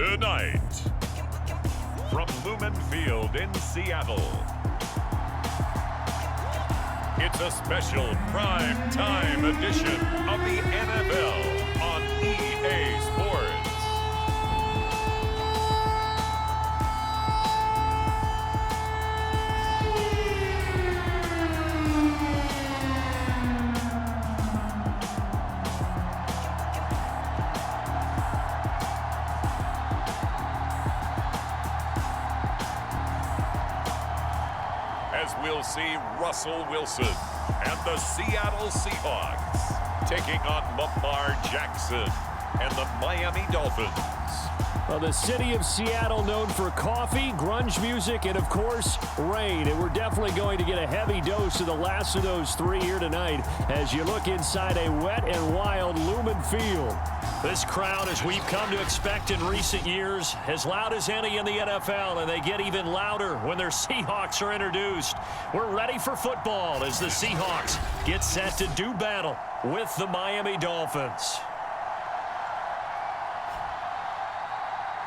Tonight, from Lumen Field in Seattle, it's a special prime time edition of the NFL on EA Sports. As we'll see Russell Wilson and the Seattle Seahawks taking on Lamar Jackson and the Miami Dolphins. Well, the city of Seattle known for coffee, grunge music, and, of course, rain. And we're definitely going to get a heavy dose of the last of those three here tonight as you look inside a wet and wild Lumen Field. This crowd, as we've come to expect in recent years, as loud as any in the NFL, and they get even louder when their Seahawks are introduced. We're ready for football as the Seahawks get set to do battle with the Miami Dolphins.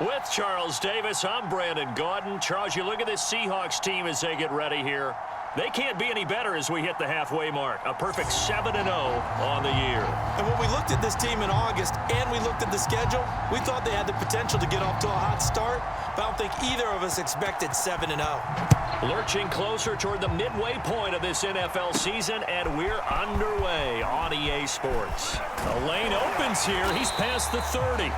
With Charles Davis, I'm Brandon Gaudin. Charles, you look at this Seahawks team as they get ready here. They can't be any better as we hit the halfway mark. A perfect 7-0 on the year. And when we looked at this team in August and we looked at the schedule, we thought they had the potential to get off to a hot start, but I don't think either of us expected 7-0. Lurching closer toward the midway point of this NFL season, and we're underway on EA Sports. The lane opens here. He's past the 30.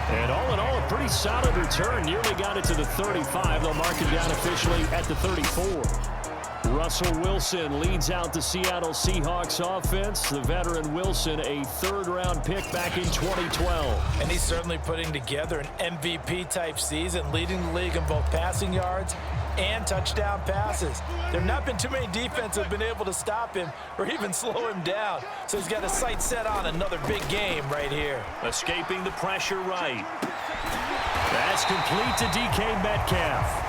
And all in all, a pretty solid return. Nearly got it to the 35. They'll mark it down officially at the 34. Russell Wilson leads out the Seattle Seahawks offense. The veteran Wilson, a third-round pick back in 2012. And he's certainly putting together an MVP-type season, leading the league in both passing yards and touchdown passes. There have not been too many defenses that have been able to stop him or even slow him down. So he's got his sights set on another big game right here. Escaping the pressure right. That's complete to DK Metcalf.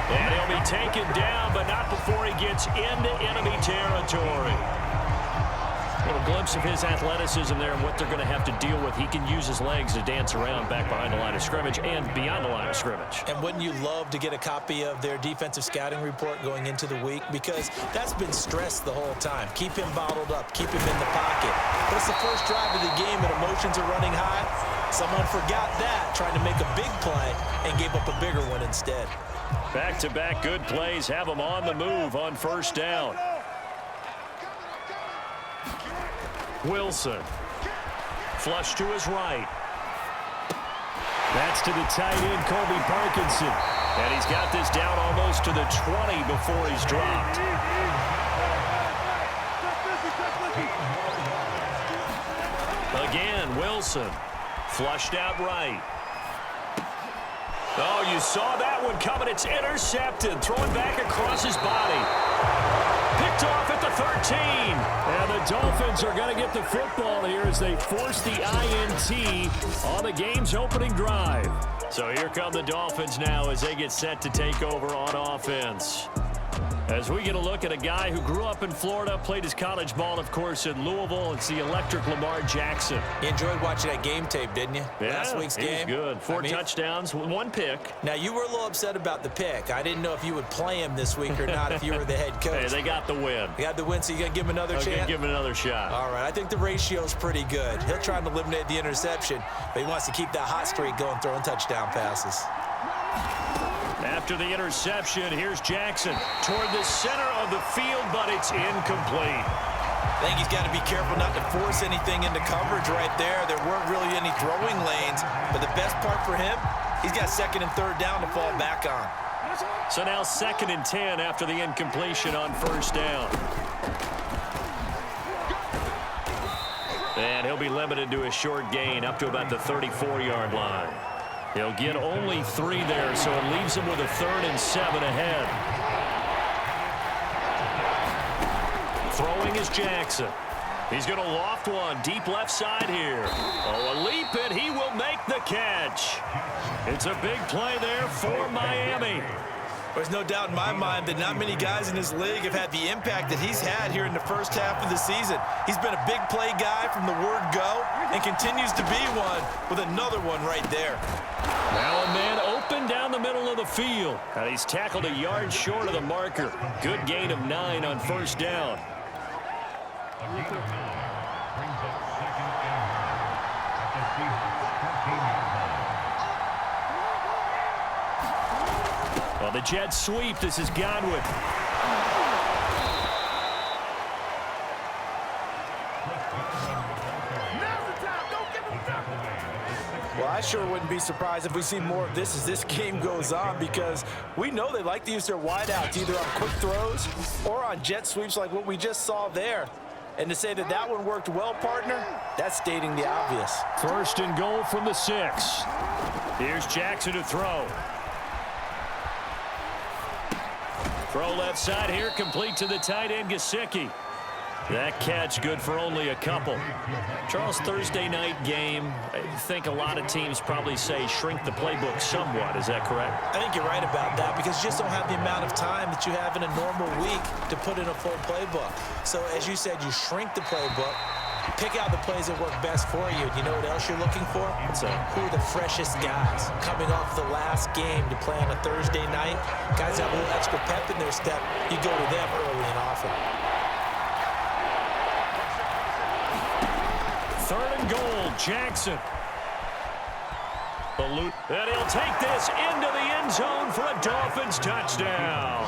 And he'll be taken down, but not before he gets into enemy territory. A little glimpse of his athleticism there and what they're going to have to deal with. He can use his legs to dance around back behind the line of scrimmage and beyond the line of scrimmage. And wouldn't you love to get a copy of their defensive scouting report going into the week? Because that's been stressed the whole time. Keep him bottled up. Keep him in the pocket. But it's the first drive of the game and emotions are running high. Someone forgot that, trying to make a big play and gave up a bigger one instead. Back-to-back good plays have him on the move on first down. Wilson. Flush to his right. That's to the tight end, Colby Parkinson. And he's got this down almost to the 20 before he's dropped. Again, Wilson. Flushed out right. Oh, you saw that one coming. It's intercepted. Throwing back across his body. Picked off at the 13. And the Dolphins are going to get the football here as they force the INT on the game's opening drive. So here come the Dolphins now as they get set to take over on offense. As we get a look at a guy who grew up in Florida, played his college ball, of course, in Louisville. It's the electric Lamar Jackson. You enjoyed watching that game tape, didn't you? Yeah, Last week's game. Good. Four touchdowns, one pick. Now, you were a little upset about the pick. I didn't know if you would play him this week or not if you were the head coach. Hey, they got the win. They got the win, so you got to give him another chance? I'm going to give him another shot. All right. I think the ratio's pretty good. He'll try to eliminate the interception, but he wants to keep that hot streak going, throwing touchdown passes. After the interception, here's Jackson toward the center of the field, but it's incomplete. I think he's got to be careful not to force anything into coverage right there. There weren't really any throwing lanes, but the best part for him, he's got second and third down to fall back on. So now 2nd and 10 after the incompletion on first down. And he'll be limited to a short gain up to about the 34-yard line. He'll get only 3 there, so it leaves him with a 3rd and 7 ahead. Throwing is Jackson. He's going to loft one deep left side here. Oh, a leap, and he will make the catch. It's a big play there for Miami. There's no doubt in my mind that not many guys in this league have had the impact that he's had here in the first half of the season. He's been a big play guy from the word go and continues to be one with another one right there. Now a man open down the middle of the field. And he's tackled a yard short of the marker. Good gain of 9 on first down. Well, the Jets sweep. This is Godwin. Well, I sure wouldn't be surprised if we see more of this as this game goes on, because we know they like to use their wideouts either on quick throws or on jet sweeps like what we just saw there. And to say that that one worked well, partner, that's stating the obvious. First and goal from the 6. Here's Jackson to throw. Throw left side here, complete to the tight end, Gesicki. That catch good for only a couple. Charles, Thursday night game, I think a lot of teams probably say shrink the playbook somewhat. Is that correct? I think you're right about that, because you just don't have the amount of time that you have in a normal week to put in a full playbook. So as you said, you shrink the playbook, pick out the plays that work best for you. You know what else you're looking for? Who are the freshest guys coming off the last game to play on a Thursday night? Guys have a little extra pep in their step. You go to them early and often. Third and goal, Jackson. And he'll take this into the end zone for a Dolphins touchdown.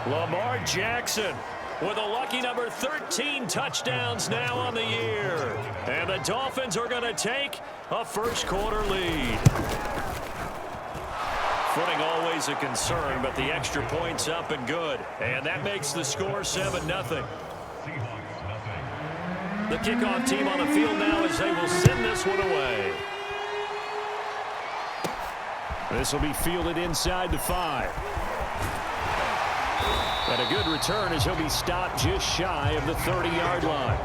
Lamar Jackson with a lucky number 13 touchdowns now on the year. And the Dolphins are going to take a first quarter lead. Footing always a concern, but the extra point's up and good. And that makes the score 7-0. The kickoff team on the field now as they will send this one away. This will be fielded inside the 5. And a good return as he'll be stopped just shy of the 30-yard line.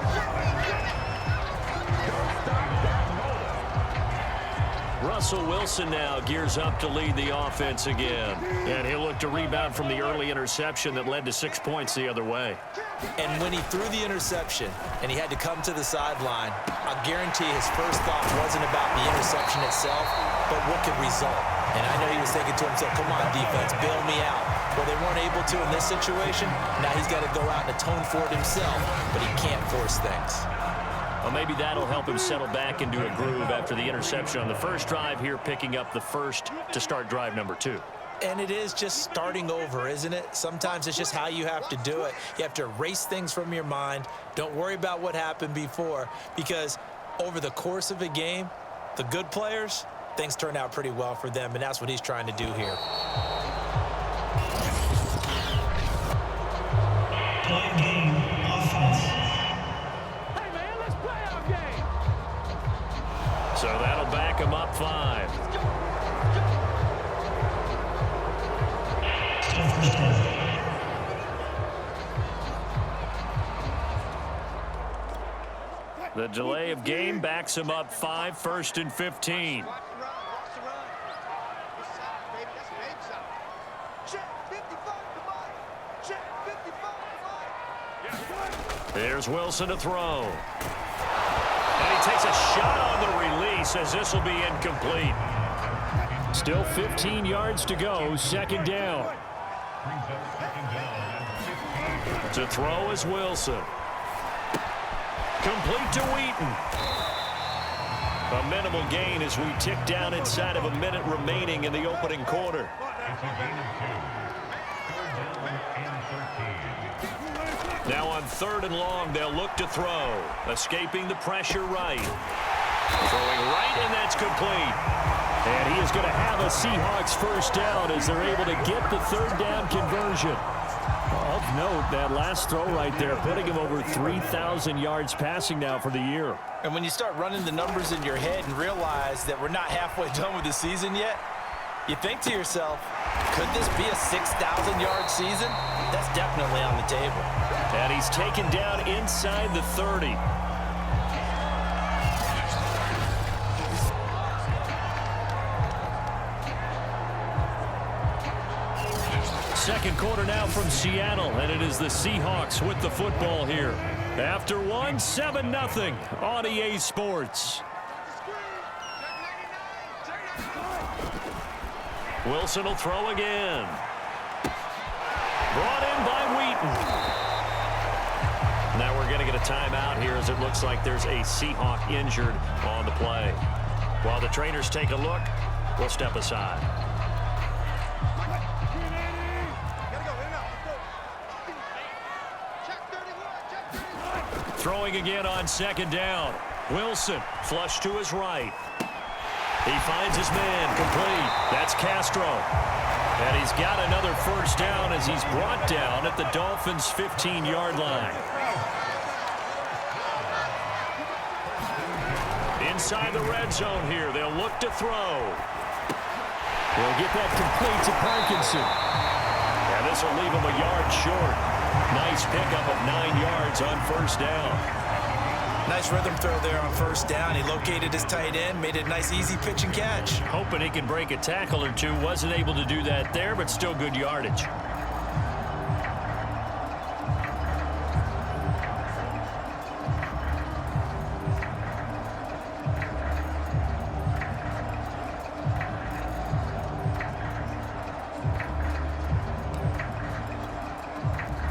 Russell Wilson now gears up to lead the offense again. And he'll look to rebound from the early interception that led to 6 points the other way. And when he threw the interception and he had to come to the sideline, I guarantee his first thought wasn't about the interception itself, but what could result. And I know he was thinking to himself, come on, defense, bail me out. Well, they weren't able to in this situation. Now he's got to go out and atone for it himself, but he can't force things. Well, maybe that'll help him settle back into a groove after the interception on the first drive here, picking up the first to start drive number 2. And it is just starting over, isn't it? Sometimes it's just how you have to do it. You have to erase things from your mind. Don't worry about what happened before, because over the course of a game, the good players, things turn out pretty well for them, and that's what he's trying to do here. Hey, man, let's play our game. So that'll back him up 5. The delay of game backs him up 5, 1st and 15. There's Wilson to throw. And he takes a shot on the release as this will be incomplete. Still 15 yards to go, 2nd down. To throw is Wilson. Complete to Wheaton. A minimal gain as we tick down inside of a minute remaining in the opening quarter. Now on 3rd and long, they'll look to throw. Escaping the pressure right. Throwing right, and that's complete. And he is going to have a Seahawks first down as they're able to get the 3rd down conversion. Of note, that last throw right there, putting him over 3,000 yards passing now for the year. And when you start running the numbers in your head and realize that we're not halfway done with the season yet, you think to yourself, could this be a 6,000-yard season? That's definitely on the table. And he's taken down inside the 30. second quarter now from Seattle, and it is the Seahawks with the football here. After one, 7-0 on EA Sports. Wilson will throw again. Brought in by Wheaton. Now we're going to get a timeout here as it looks like there's a Seahawk injured on the play. While the trainers take a look, we'll step aside. Throwing again on second down. Wilson, flush to his right. He finds his man, complete. That's Castro. And he's got another first down as he's brought down at the Dolphins' 15-yard line. Inside the red zone here, they'll look to throw. They'll get that complete to Parkinson. And this will leave him a yard short. Nice pickup of 9 yards on first down. Nice rhythm throw there on first down. He located his tight end, made it a nice easy pitch and catch. Hoping he can break a tackle or two. Wasn't able to do that there, but still good yardage.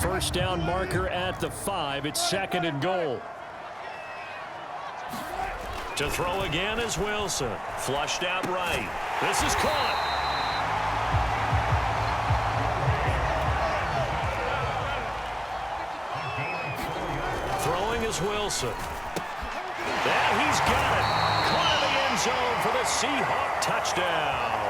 First down marker at the 5. It's 2nd and goal. To throw again is Wilson. Flushed out right. This is caught. Throwing is Wilson. There, he's got it. Caught in the end zone for the Seahawk touchdown.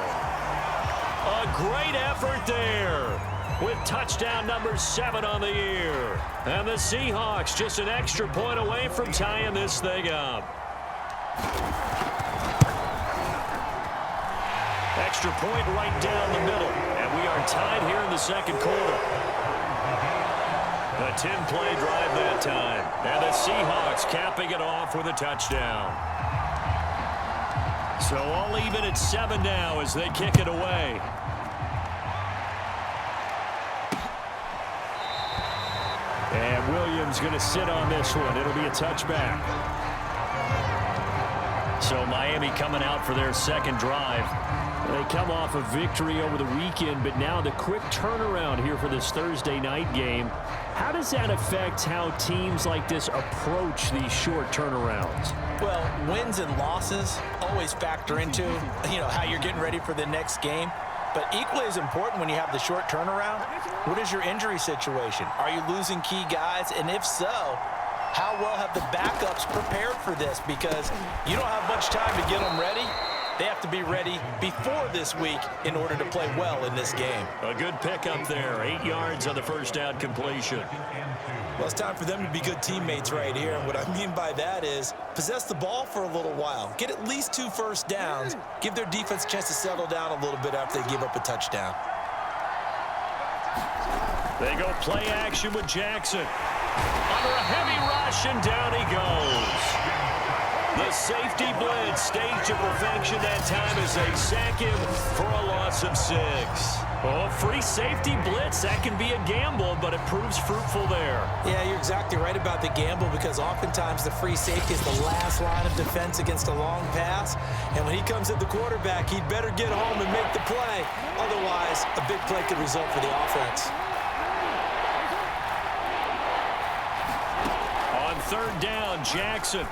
A great effort there, with touchdown number 7 on the year. And the Seahawks just an extra point away from tying this thing up. Extra point right down the middle. And we are tied here in the second quarter. A 10-play drive that time. And the Seahawks capping it off with a touchdown. So all even at 7 now as they kick it away. And Williams going to sit on this one. It'll be a touchback. So Miami coming out for their second drive. They come off a victory over the weekend, but now the quick turnaround here for this Thursday night game. How does that affect how teams like this approach these short turnarounds? Well, wins and losses always factor into, how you're getting ready for the next game. But equally as important when you have the short turnaround, what is your injury situation? Are you losing key guys? And if so, how well have the backups prepared for this? Because you don't have much time to get them ready. They have to be ready before this week in order to play well in this game. A good pickup there. 8 yards on the first down completion. Well, it's time for them to be good teammates right here. And what I mean by that is possess the ball for a little while. Get at least 2 first downs. Give their defense a chance to settle down a little bit after they give up a touchdown. They go play action with Jackson. Under a heavy rush, and down he goes. The safety blitz staged to perfection that time as they sack him for a loss of 6. Oh, free safety blitz, that can be a gamble, but it proves fruitful there. Yeah, you're exactly right about the gamble because oftentimes the free safety is the last line of defense against a long pass. And when he comes at the quarterback, he'd better get home and make the play. Otherwise, a big play could result for the offense. On third down, Jackson.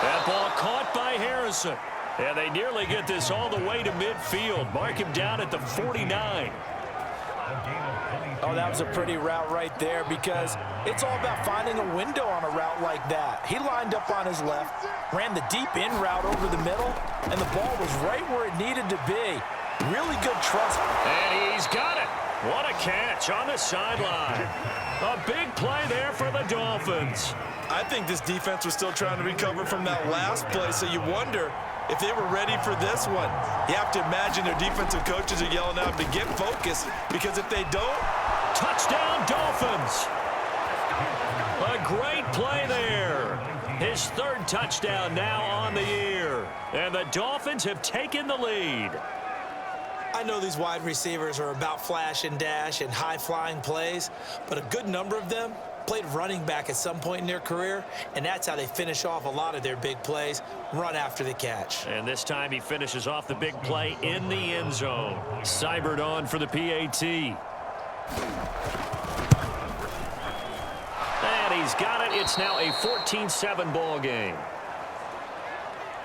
That ball caught by Harrison. And they nearly get this all the way to midfield. Mark him down at the 49. Oh, that was a pretty route right there because it's all about finding a window on a route like that. He lined up on his left, ran the deep in route over the middle, and the ball was right where it needed to be. Really good trust. And he's got it. What a catch on the sideline. A big play there for the Dolphins. I think this defense was still trying to recover from that last play, so you wonder if they were ready for this one. You have to imagine their defensive coaches are yelling out to get focused, because if they don't... Touchdown, Dolphins! A great play there. His third touchdown now on the year. And the Dolphins have taken the lead. I know these wide receivers are about flash and dash and high-flying plays, but a good number of them played running back at some point in their career, and that's how they finish off a lot of their big plays, run after the catch. And this time he finishes off the big play in the end zone. Seibert on for the PAT. And he's got it. It's now a 14-7 ball game.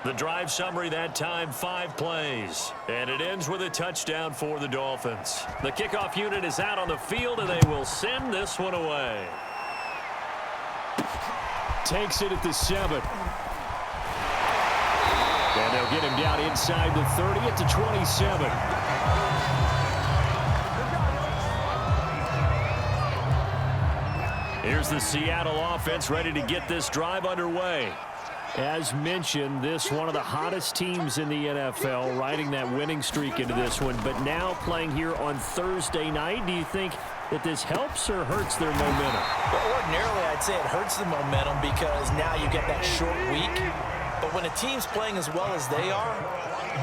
The drive summary that time, 5 plays. And it ends with a touchdown for the Dolphins. The kickoff unit is out on the field, and they will send this one away. Takes it at the 7. And they'll get him down inside the 30 at the 27. Here's the Seattle offense ready to get this drive underway. As mentioned, this one of the hottest teams in the NFL, riding that winning streak into this one, but now playing here on Thursday night. Do you think that this helps or hurts their momentum? Well, ordinarily, I'd say it hurts the momentum because now you get that short week. But when a team's playing as well as they are,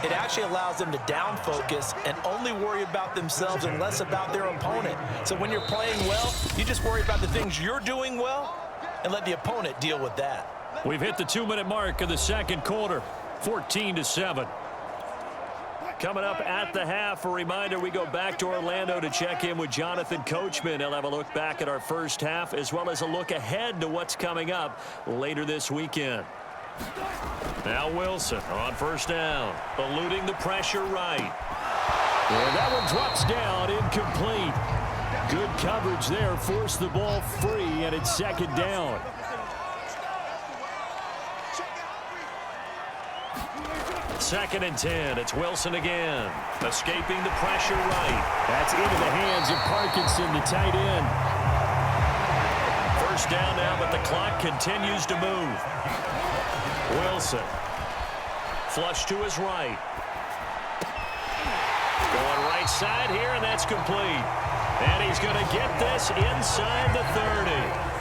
it actually allows them to down focus and only worry about themselves and less about their opponent. So when you're playing well, you just worry about the things you're doing well and let the opponent deal with that. We've hit the 2-minute mark of the second quarter, 14-7. Coming up at the half, a reminder, we go back to Orlando to check in with Jonathan Coachman. He'll have a look back at our first half as well as a look ahead to what's coming up later this weekend. Now Wilson on first down, eluding the pressure right. And that one drops down, incomplete. Good coverage there, forced the ball free, and it's second down. Second and 10. It's Wilson again. Escaping the pressure right. That's into the hands of Parkinson, the tight end. First down now, but the clock continues to move. Wilson. Flush to his right. Going right side here, and that's complete. And he's going to get this inside the 30.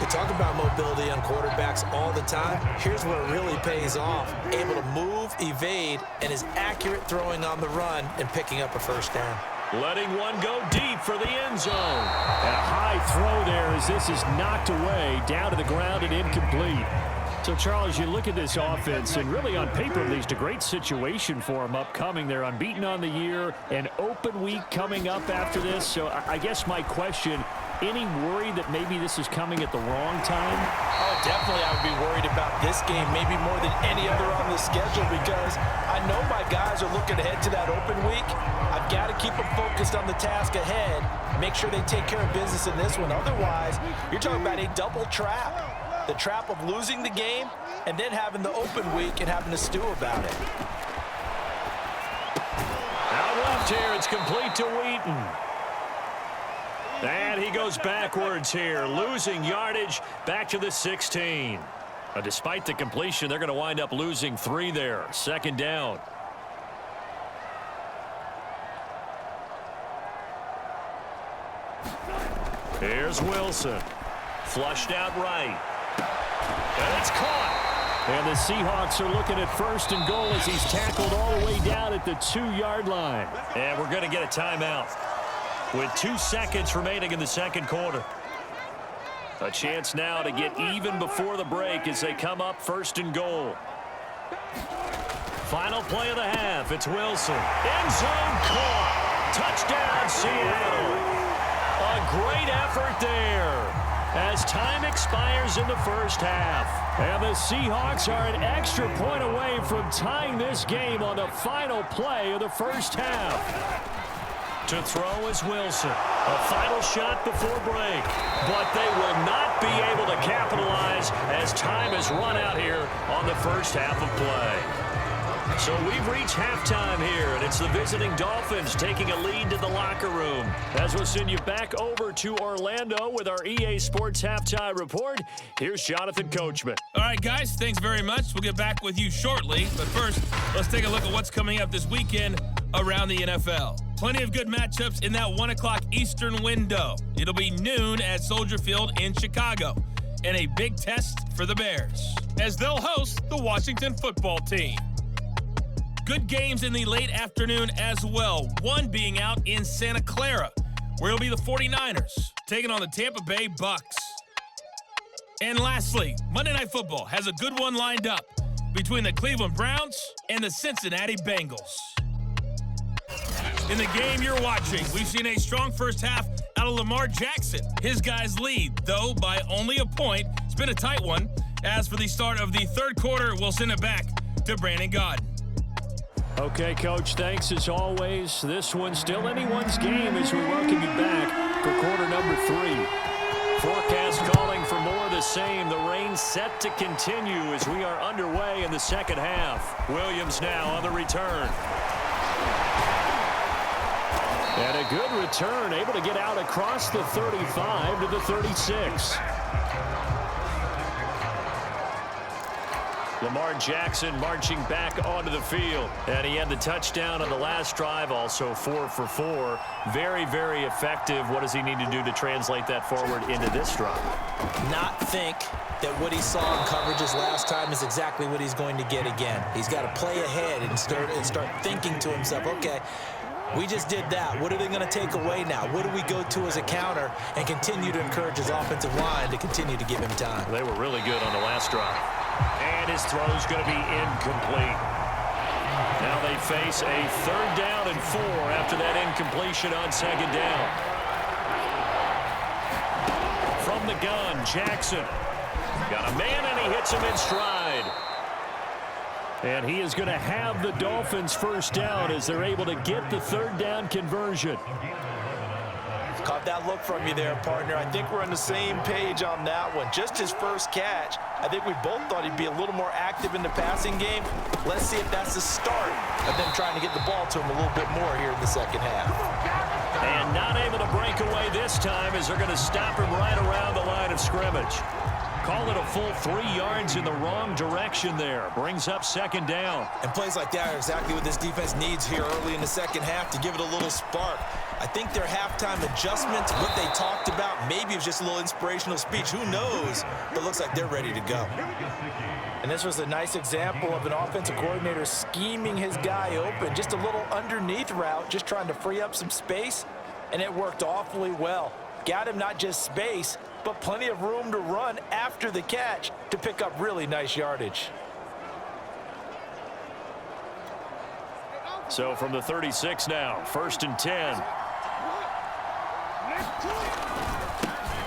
We talk about mobility on quarterbacks all the time. Here's where it really pays off. Able to move, evade, and is accurate throwing on the run and picking up a first down. Letting one go deep for the end zone. And a high throw there as this is knocked away, down to the ground and incomplete. So, Charles, you look at this offense, and really on paper, at least, a great situation for them upcoming. They're unbeaten on the year, an open week coming up after this. So I guess my question, any worry that maybe this is coming at the wrong time? Oh, definitely I would be worried about this game, maybe more than any other on the schedule, because I know my guys are looking ahead to that open week. I've got to keep them focused on the task ahead, make sure they take care of business in this one. Otherwise, you're talking about a double trap. The trap of losing the game and then having the open week and having to stew about it. Out left here, it's complete to Wheaton. And he goes backwards here, losing yardage back to the 16. Despite the completion, they're going to wind up losing 3 there. Second down. Here's Wilson. Flushed out right. And it's caught. And the Seahawks are looking at first and goal as he's tackled all the way down at the 2-yard line. And we're going to get a timeout with 2 seconds remaining in the second quarter. A chance now to get even before the break as they come up first and goal. Final play of the half. It's Wilson. End zone caught. Touchdown, Seattle. A great effort there as time expires in the first half. And the Seahawks are an extra point away from tying this game on the final play of the first half. To throw is Wilson. A final shot before break. But they will not be able to capitalize as time has run out here on the first half of play. So we've reached halftime here, and it's the visiting Dolphins taking a lead to the locker room. As we'll send you back over to Orlando with our EA Sports Halftime Report, here's Jonathan Coachman. All right, guys, thanks very much. We'll get back with you shortly. But first, let's take a look at what's coming up this weekend around the NFL. Plenty of good matchups in that 1 o'clock Eastern window. It'll be noon at Soldier Field in Chicago. And a big test for the Bears, as they'll host the Washington football team. Good games in the late afternoon as well. One being out in Santa Clara, where it'll be the 49ers taking on the Tampa Bay Bucks. And lastly, Monday Night Football has a good one lined up between the Cleveland Browns and the Cincinnati Bengals. In the game you're watching, we've seen a strong first half out of Lamar Jackson. His guys lead, though, by only a point. It's been a tight one. As for the start of the third quarter, we'll send it back to Brandon Godden. Okay, Coach, thanks as always. This one's still anyone's game as we welcome you back for quarter number 3. Forecast calling for more of the same. The rain set to continue as we are underway in the second half. Williams now on the return. And a good return, able to get out across the 35 to the 36. Lamar Jackson marching back onto the field. And he had the touchdown on the last drive, also 4 for 4. Very, very effective. What does he need to do to translate that forward into this drive? Not think that what he saw in coverages last time is exactly what he's going to get again. He's got to play ahead and start thinking to himself, okay, we just did that. What are they going to take away now? What do we go to as a counter? And continue to encourage his offensive line to continue to give him time. They were really good on the last drive. And his throw's going to be incomplete. Now they face a 3rd down and 4 after that incompletion on 2nd down. From the gun, Jackson. Got a man and he hits him in stride. And he is going to have the Dolphins first down as they're able to get the 3rd down conversion. Caught that look from you there, partner. I think we're on the same page on that one. Just his first catch. I think we both thought he'd be a little more active in the passing game. Let's see if that's the start of them trying to get the ball to him a little bit more here in the second half. And not able to break away this time as they're going to stop him right around the line of scrimmage. Call it a full 3 yards in the wrong direction there. Brings up 2nd down. And plays like that are exactly what this defense needs here early in the second half to give it a little spark. I think their halftime adjustments, what they talked about, maybe it was just a little inspirational speech. Who knows? But it looks like they're ready to go. And this was a nice example of an offensive coordinator scheming his guy open. Just a little underneath route, just trying to free up some space. And it worked awfully well. Got him not just space, but plenty of room to run after the catch to pick up really nice yardage. So from the 36 now, 1st and 10.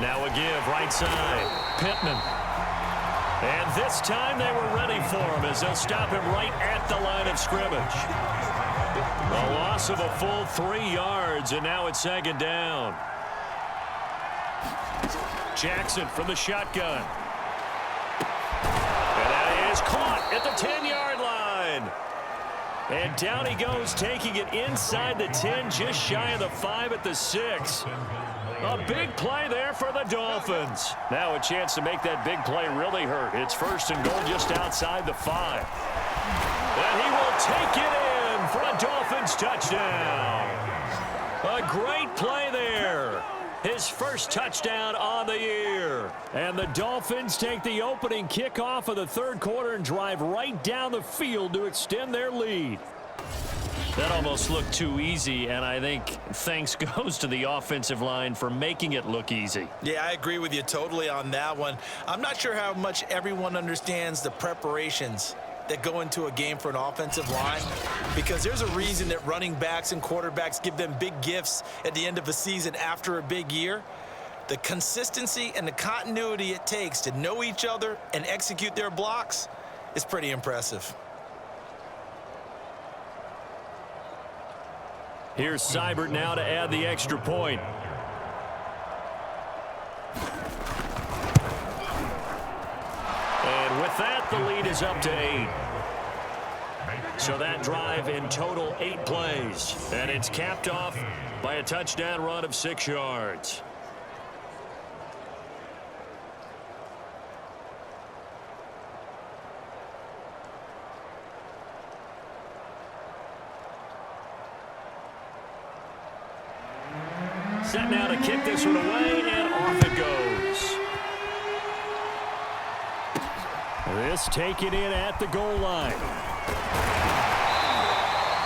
Now a give, right side, Pittman. And this time they were ready for him as they'll stop him right at the line of scrimmage. A loss of a full 3 yards, and now it's 2nd down. Jackson from the shotgun. And that is caught at the 10-yard line. And down he goes, taking it inside the 10, just shy of the 5 at the 6. A big play there for the Dolphins. Now a chance to make that big play really hurt. It's 1st and goal just outside the 5. And he will take it in for a Dolphins touchdown. A great play there. His first touchdown on the year. And the Dolphins take the opening kickoff of the 3rd quarter and drive right down the field to extend their lead. That almost looked too easy, and I think thanks goes to the offensive line for making it look easy. Yeah, I agree with you totally on that one. I'm not sure how much everyone understands the preparations that go into a game for an offensive line, because there's a reason that running backs and quarterbacks give them big gifts at the end of a season after a big year. The consistency and the continuity it takes to know each other and execute their blocks is pretty impressive. Here's Seibert now to add the extra point. And with that, the lead is up to 8. So that drive in total 8 plays. And it's capped off by a touchdown run of 6 yards. Set now to kick this one away, and off it goes. This taken in at the goal line.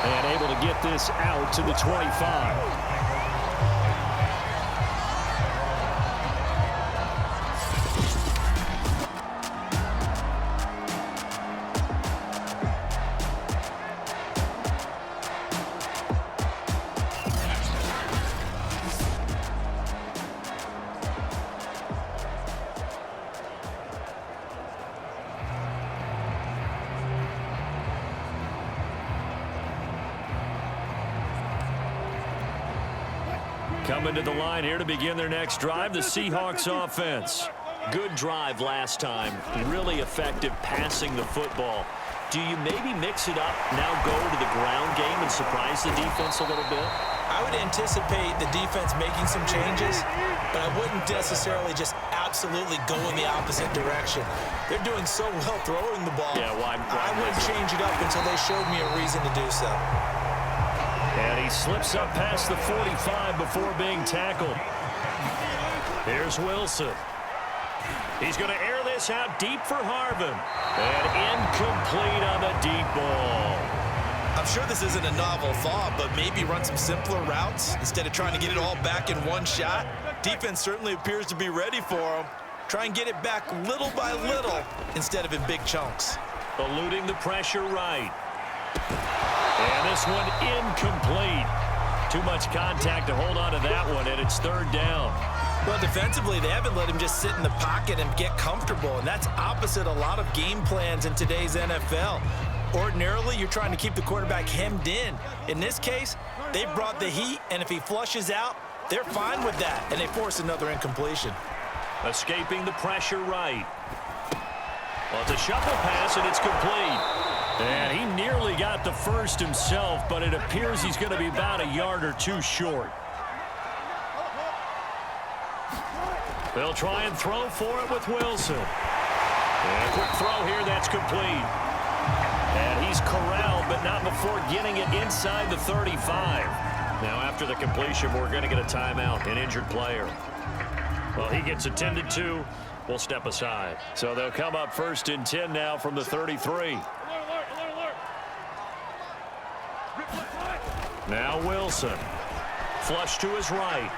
And able to get this out to the 25. Coming to the line here to begin their next drive, the Seahawks offense. Good drive last time. Really effective passing the football. Do you maybe mix it up, now go to the ground game and surprise the defense a little bit? I would anticipate the defense making some changes, but I wouldn't necessarily just absolutely go in the opposite direction. They're doing so well throwing the ball. Yeah, why I wouldn't change it up until they showed me a reason to do so. And he slips up past the 45 before being tackled. Here's Wilson. He's going to air this out deep for Harvin. And incomplete on the deep ball. I'm sure this isn't a novel thought, but maybe run some simpler routes instead of trying to get it all back in one shot. Defense certainly appears to be ready for him. Try and get it back little by little instead of in big chunks. Eluding the pressure right. And this one incomplete. Too much contact to hold on to that one, and it's third down. Well, defensively, they haven't let him just sit in the pocket and get comfortable, and that's opposite a lot of game plans in today's NFL. Ordinarily, you're trying to keep the quarterback hemmed in. In this case, they brought the heat, and if he flushes out, they're fine with that, and they force another incompletion. Escaping the pressure right. Well, it's a shuffle pass, and it's complete. And he nearly got the first himself, but it appears he's going to be about a yard or two short. They'll try and throw for it with Wilson. And a quick throw here, that's complete. And he's corralled, but not before getting it inside the 35. Now, after the completion, we're going to get a timeout, an injured player. Well, he gets attended to. We'll step aside. So they'll come up first and 10 now from the 33. Now Wilson. Flush to his right.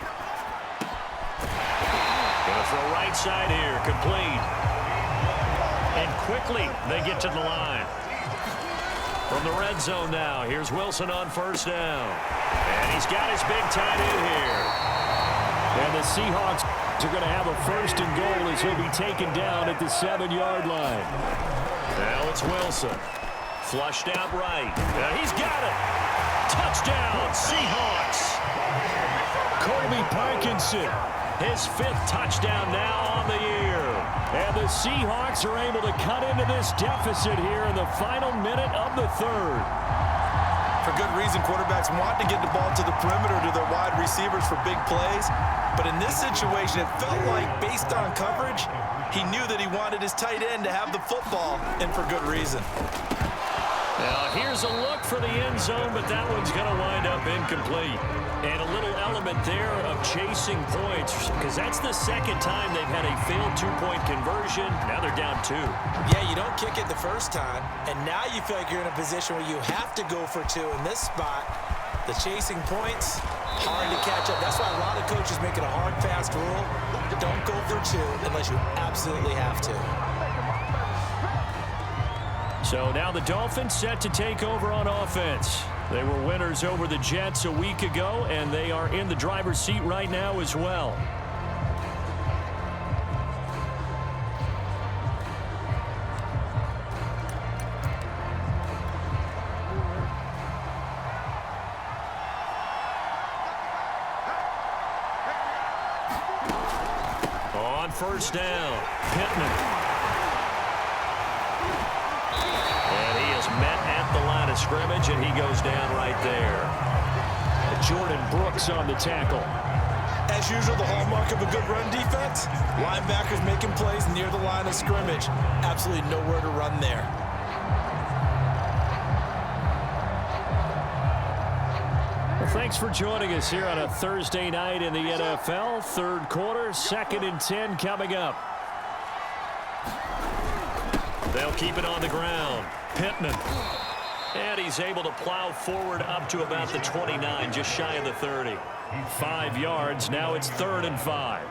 Gonna throw right side here. Complete. And quickly they get to the line. From the red zone now, here's Wilson on first down. And he's got his big tight end here. And the Seahawks are going to have a first and goal as he'll be taken down at the 7-yard line. Now it's Wilson. Flushed out right. And he's got it. Touchdown, Seahawks. Colby Parkinson, his 5th touchdown now on the year. And the Seahawks are able to cut into this deficit here in the final minute of the 3rd. For good reason, quarterbacks want to get the ball to the perimeter to their wide receivers for big plays. But in this situation, it felt like, based on coverage, he knew that he wanted his tight end to have the football, and for good reason. Now, here's a look for the end zone, but that one's going to wind up incomplete. And a little element there of chasing points, because that's the second time they've had a failed 2-point conversion. Now they're down 2. Yeah, you don't kick it the first time, and now you feel like you're in a position where you have to go for 2 in this spot. The chasing points, hard to catch up. That's why a lot of coaches make it a hard, fast rule. Don't go for 2 unless you absolutely have to. So now the Dolphins set to take over on offense. They were winners over the Jets a week ago, and they are in the driver's seat right now as well. On first down, Pittman. Met at the line of scrimmage, and he goes down right there. Jordan Brooks on the tackle. As usual, the hallmark of a good run defense, linebackers making plays near the line of scrimmage. Absolutely nowhere to run there. Well, thanks for joining us here on a Thursday night in the NFL. 3rd quarter, 2nd and 10 coming up. They'll keep it on the ground. Pittman. And he's able to plow forward up to about the 29, just shy of the 30. 5 yards. Now it's 3rd and 5.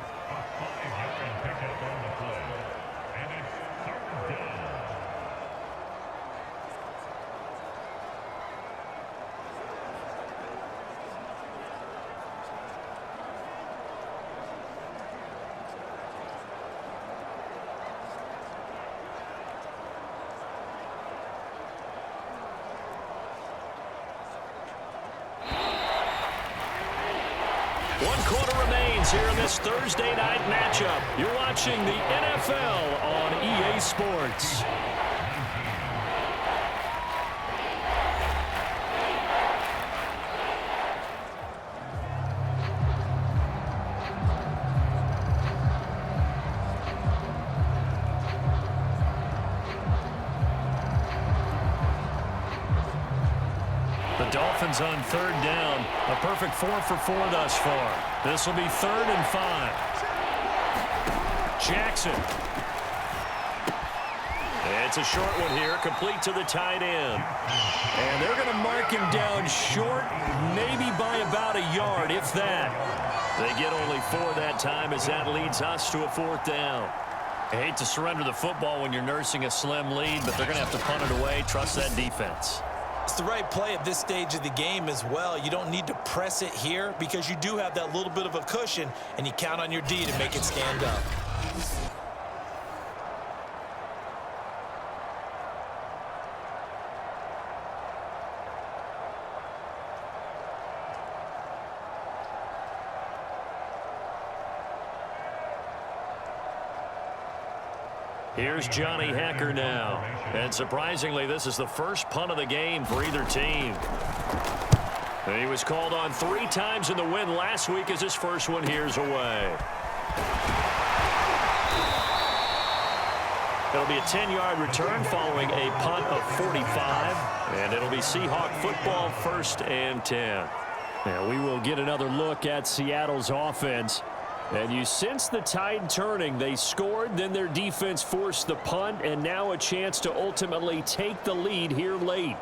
Here in this Thursday night matchup. You're watching the NFL on EA Sports. Dolphins on 3rd down. A perfect 4 for 4 thus far. This will be 3rd and 5. Jackson. It's a short one here, complete to the tight end. And they're going to mark him down short, maybe by about a yard, if that. They get only 4 that time as that leads us to a 4th down. I hate to surrender the football when you're nursing a slim lead, but they're going to have to punt it away. Trust that defense. It's the right play at this stage of the game as well. You don't need to press it here because you do have that little bit of a cushion, and you count on your D to make it stand up. Here's Johnny Hacker now. And surprisingly, this is the first punt of the game for either team. And he was called on 3 times in the win last week as his first one here's away. It'll be a 10-yard return following a punt of 45. And it'll be Seahawk football, 1st and 10. Now we will get another look at Seattle's offense. And you sense the tide turning. They scored, then their defense forced the punt, and now a chance to ultimately take the lead here late.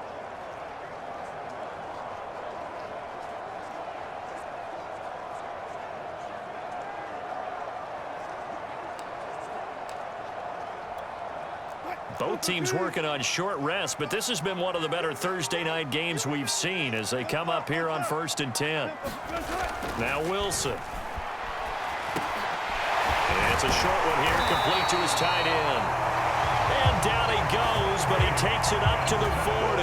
Both teams working on short rest, but this has been one of the better Thursday night games we've seen as they come up here on 1st and 10. Now Wilson. It's a short one here, complete to his tight end. And down he goes, but he takes it up to the 40.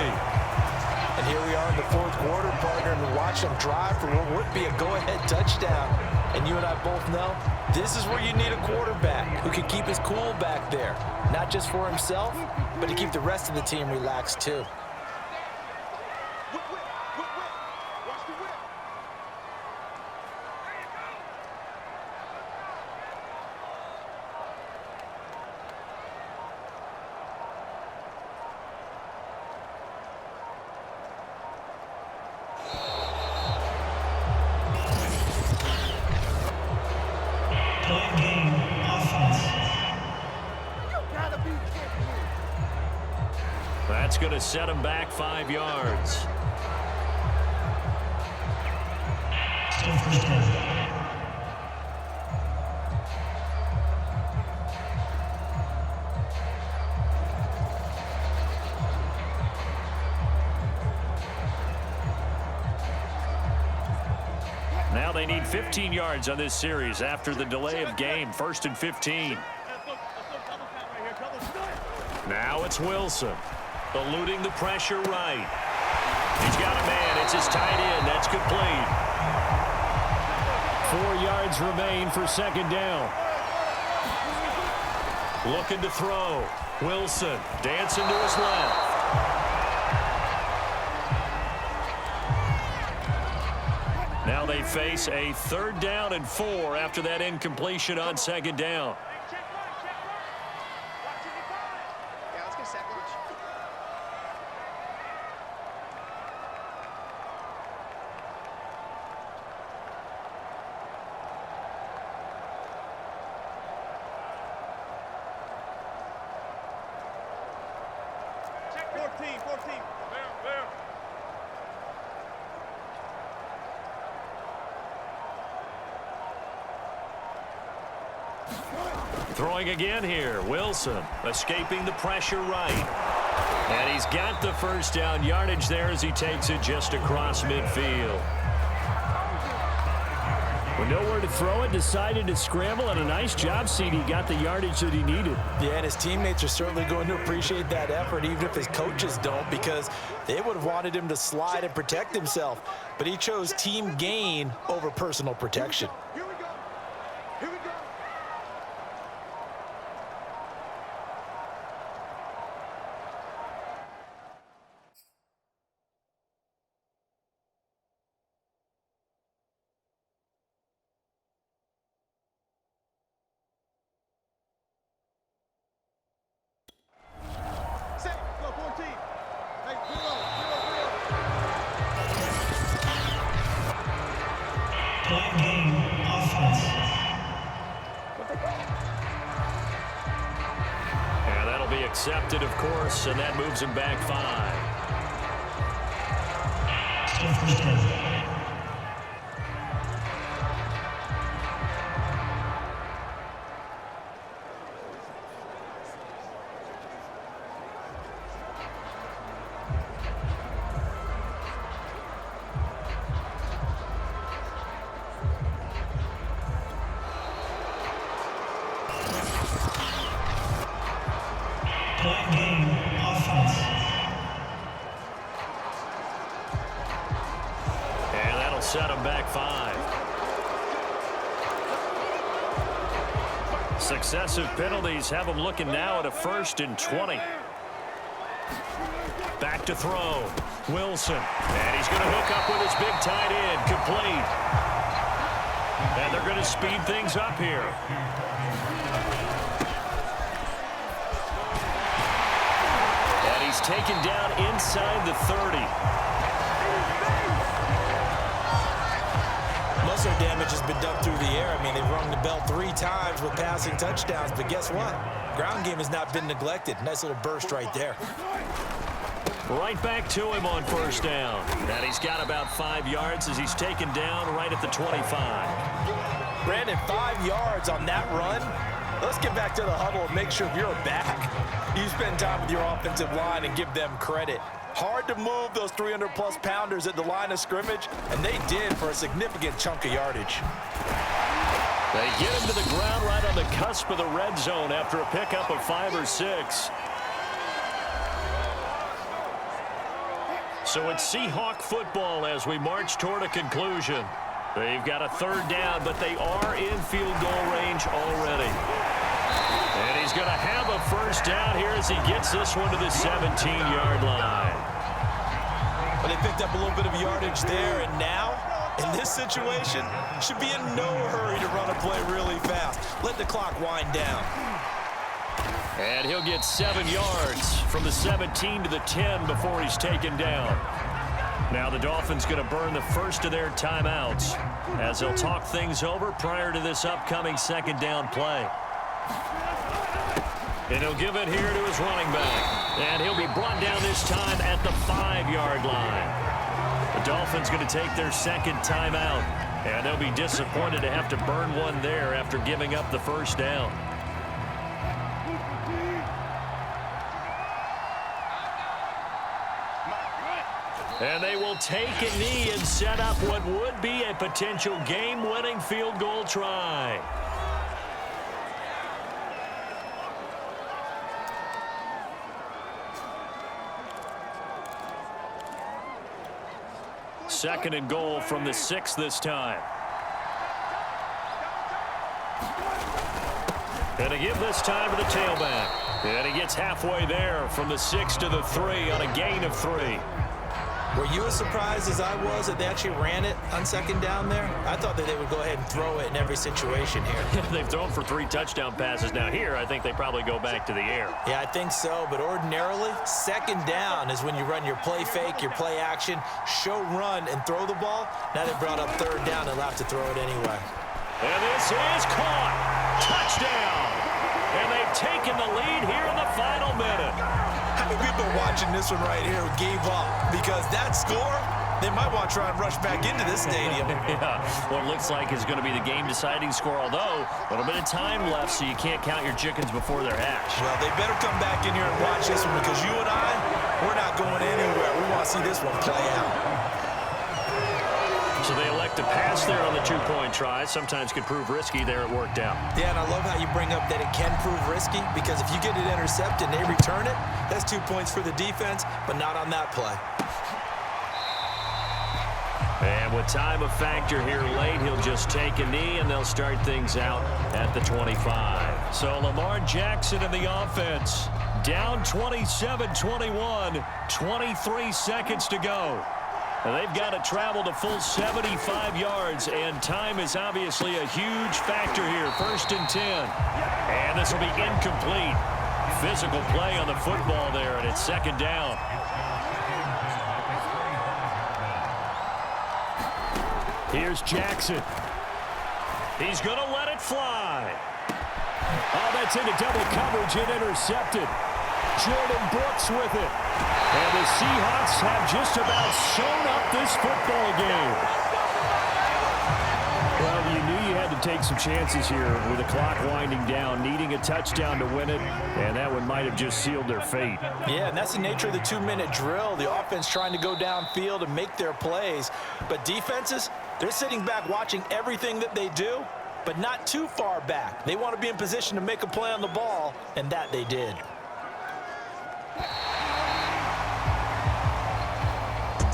And here we are in the 4th quarter, partner, and watch them drive for what would be a go-ahead touchdown. And you and I both know this is where you need a quarterback who can keep his cool back there. Not just for himself, but to keep the rest of the team relaxed too. That's going to set him back 5 yards. Now they need 15 yards on this series after the delay of game. 1st and 15. Now it's Wilson. Eluding the pressure right. He's got a man. It's his tight end. That's complete. 4 yards remain for 2nd down. Looking to throw. Wilson dancing to his left. Now they face a 3rd down and 4 after that incompletion on 2nd down. Throwing again here. Wilson escaping the pressure right. And he's got the first down yardage there as he takes it just across midfield. With nowhere to throw it, decided to scramble, and a nice job, CD. Got the yardage that he needed. Yeah, and his teammates are certainly going to appreciate that effort, even if his coaches don't, because they would have wanted him to slide and protect himself. But he chose team gain over personal protection. And that'll be accepted, of course, and that moves him back 5. And that'll set him back 5. Successive penalties have him looking now at a 1st and 20. Back to throw. Wilson. And he's going to hook up with his big tight end. Complete. And they're going to speed things up here. And he's taken down inside the 30. Most of their damage has been done through the air. I mean, they've rung the bell 3 times with passing touchdowns, but guess what? Ground game has not been neglected. Nice little burst right there. Right back to him on 1st down. And he's got about 5 yards as he's taken down right at the 25. Brandon, 5 yards on that run. Let's get back to the huddle and make sure you're back. You spend time with your offensive line and give them credit. Hard to move those 300-plus pounders at the line of scrimmage, and they did for a significant chunk of yardage. They get him to the ground right on the cusp of the red zone after a pickup of 5 or 6. So it's Seahawk football as we march toward a conclusion. They've got a 3rd down, but they are in field goal range already. And he's going to have a 1st down here as he gets this one to the 17-yard line. But they picked up a little bit of yardage there, and now, in this situation, should be in no hurry to run a play really fast. Let the clock wind down. And he'll get 7 yards from the 17 to the 10 before he's taken down. Now the Dolphins going to burn the first of their timeouts as they'll talk things over prior to this upcoming 2nd down play. And he'll give it here to his running back. And he'll be brought down this time at the 5-yard line. The Dolphins going to take their 2nd timeout. And they'll be disappointed to have to burn one there after giving up the 1st down. And they will take a knee and set up what would be a potential game-winning field goal try. Second and goal from the 6 this time. And a give this time to the tailback. And he gets halfway there from the 6 to the 3 on a gain of 3. Were you as surprised as I was that they actually ran it on 2nd down there? I thought that they would go ahead and throw it in every situation here. They've thrown for 3 touchdown passes. Now here, I think they probably go back to the air. Yeah, I think so, but ordinarily, 2nd down is when you run your play fake, your play action, show run, and throw the ball. Now they brought up 3rd down and allowed to throw it anyway. And this is caught. Touchdown. And they've taken the lead here in the final minute. How many people are watching this one right here who gave up because that score, they might want to try and rush back into this stadium. Yeah, what looks like is going to be the game-deciding score, although a little bit of time left, so you can't count your chickens before they're hatched. Well, they better come back in here and watch this one because you and I, we're not going anywhere. We want to see this one play out. So they elect to pass there on the two-point try. Sometimes could prove risky. There it worked out. Yeah, and I love how you bring up that it can prove risky because if you get it intercepted and they return it, that's 2 points for the defense, but not on that play. And with time a factor here late, he'll just take a knee, and they'll start things out at the 25. So Lamar Jackson in the offense. Down 27-21, 23 seconds to go. And they've got to travel to full 75 yards, and time is obviously a huge factor here. 1st and 10. And this will be incomplete. Physical play on the football there, and it's 2nd down. Here's Jackson. He's going to let it fly. Oh, that's into double coverage and intercepted. Jordan Brooks with it. And the Seahawks have just about sewn up this football game. Well, you knew you had to take some chances here with the clock winding down, needing a touchdown to win it, and that one might have just sealed their fate. Yeah, and that's the nature of the 2-minute drill. The offense trying to go downfield and make their plays. But defenses, they're sitting back watching everything that they do, but not too far back. They want to be in position to make a play on the ball, and that they did.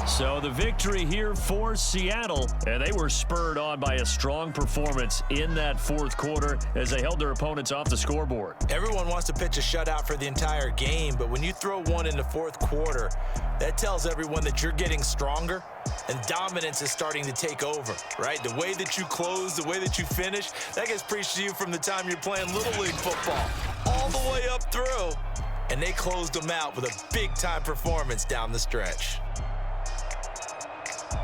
So the victory here for Seattle, and they were spurred on by a strong performance in that 4th quarter as they held their opponents off the scoreboard. Everyone wants to pitch a shutout for the entire game, but when you throw one in the 4th quarter, that tells everyone that you're getting stronger and dominance is starting to take over, right? The way that you close, the way that you finish, that gets preached to you from the time you're playing Little League football all the way up through, and they closed them out with a big-time performance down the stretch.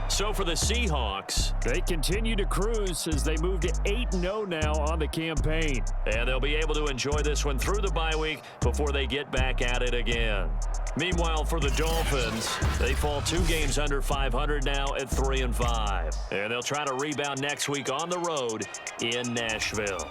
So for the Seahawks, they continue to cruise as they move to 8-0 now on the campaign. And they'll be able to enjoy this one through the bye week before they get back at it again. Meanwhile, for the Dolphins, they fall 2 games under 500 now at 3-5. And they'll try to rebound next week on the road in Nashville.